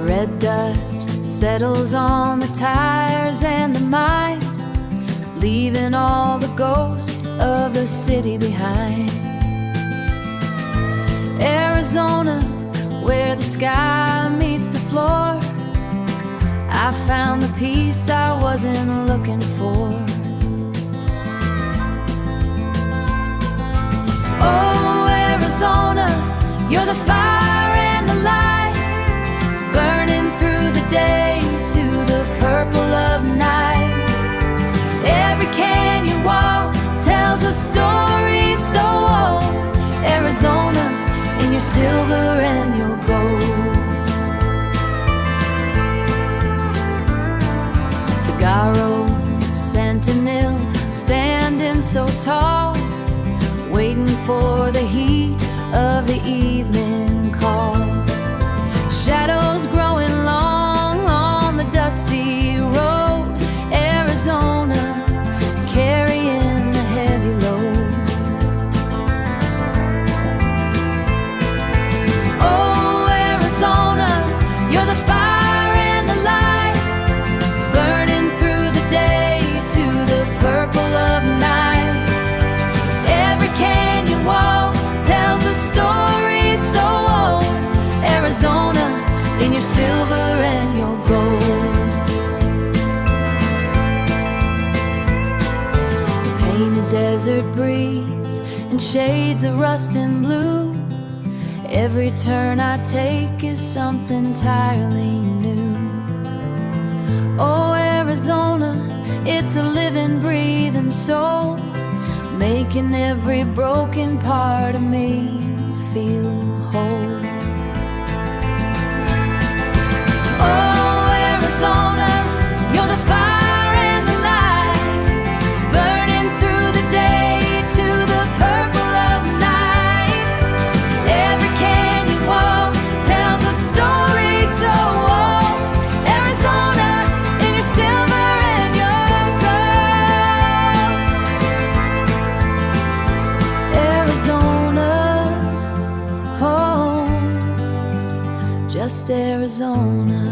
red dust settles on the tires and the mind, leaving all the ghosts of the city behind. Arizona, where the sky meets the floor, I found the peace I wasn't looking for. Oh, Arizona, you're the fire and the light, burning through the day to the purple of night. Every canyon wall tells a story so old. Arizona, in your silver and your gold. Cigarro sentinels standing so tall, waiting for the heat of the evening call. Shadows growing long on the dusty road. Arizona, carrying the heavy load. Oh, Arizona, you're the fire and the light, burning through the day to the purple of night. Every canyon wall tells a story so old. Arizona, in your silver and your gold. The painted desert breeze and shades of rust and blue. Every turn I take is something entirely new. Oh, Arizona, it's a living, breathing soul, making every broken part of me feel whole. Oh, Arizona, you're the fire and the light, burning through the day to the purple of night. Every canyon wall tells a story so old. Arizona, in your silver and your gold. Arizona, home, just Arizona.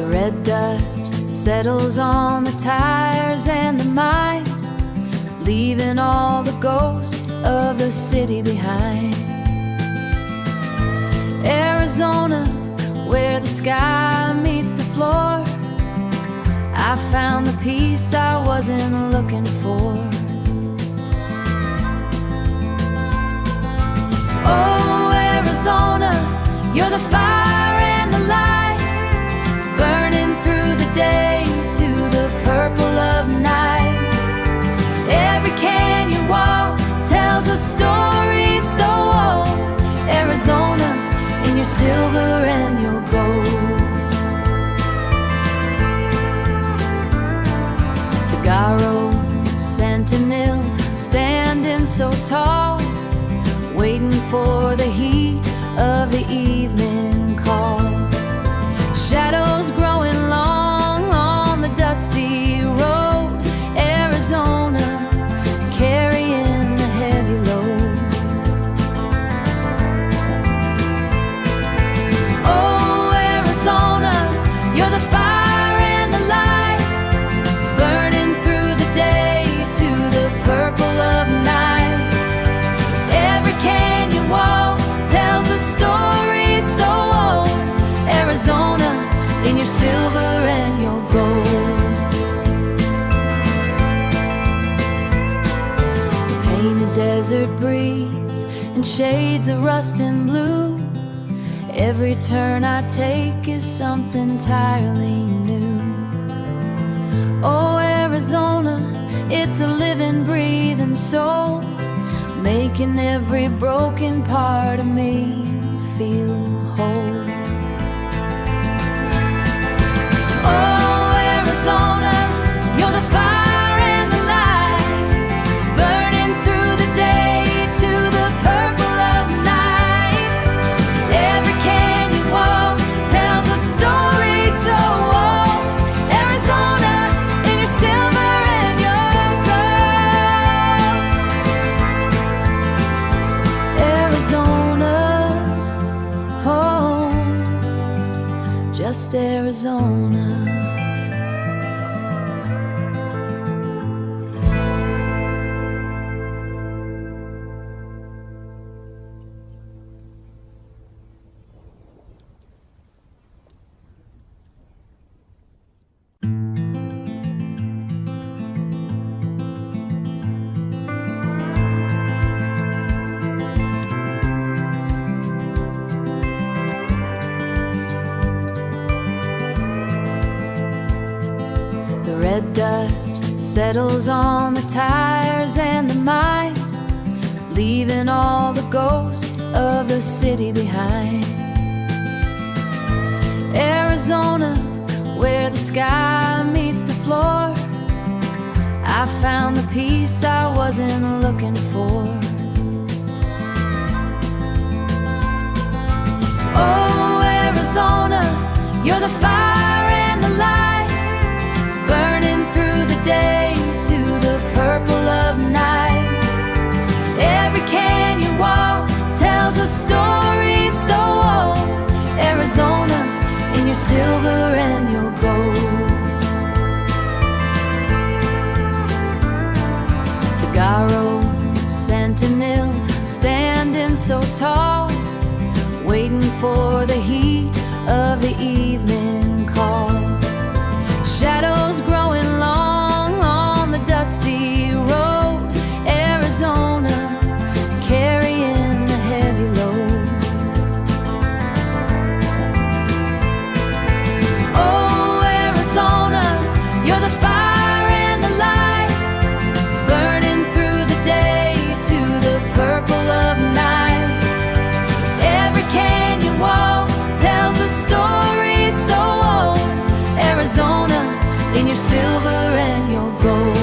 Red dust settles on the tires and the mind, leaving all the ghosts of the city behind. Arizona, where the sky meets the floor, I found the peace I wasn't looking for. Oh, Arizona, you're the fire and the light, burning through the day to the purple of night. Every canyon wall tells a story so old. Arizona, in your silver and your gold. Cigarro sentinels standing so tall, waiting for the heat of the evening call. Shadows growing long on the dusty road. Arizona, carrying the heavy load. Oh, Arizona, you're the fire and the light, burning through the day to the purple of night. Every canyon wall tells a story so old. Arizona, in your silver and your gold. The painted desert breeze and shades of rust and blue. Every turn I take is something entirely new. Oh, Arizona, it's a living, breathing soul, making every broken part of me feel just Arizona. Red dust settles on the tires and the mind, leaving all the ghosts of the city behind. Arizona, where the sky meets the floor, I found the peace I wasn't looking for. Oh, Arizona, you're the fire and the light, burning through the day to the purple of night. Every canyon wall tells a story so old. Arizona, in your silver and your gold. Cigarro sentinels standing so tall, waiting for the heat of the evening call. Shadows growing long on the dusty road. Arizona, carrying the heavy load. Oh, Arizona, you're the fire and the light, burning through the day to the purple of night. Every canyon wall tells a story so old. Arizona, in your silver and your gold.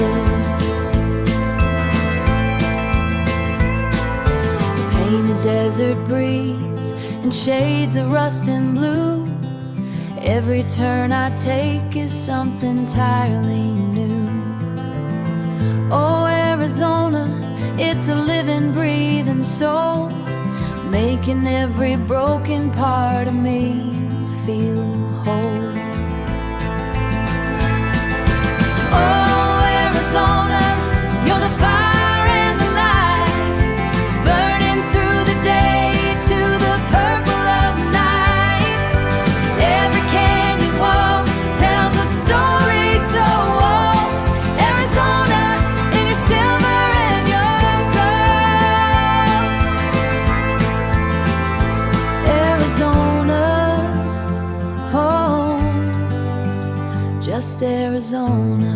Painted desert breeze and shades of rust and blue. Every turn I take is something entirely new. Oh, Arizona, it's a living, breathing soul, making every broken part of me feel whole. Oh, Arizona, you're the fire and the light, burning through the day to the purple of night. Every canyon wall tells a story so old. Arizona, in your silver and your gold. Arizona, oh, just Arizona.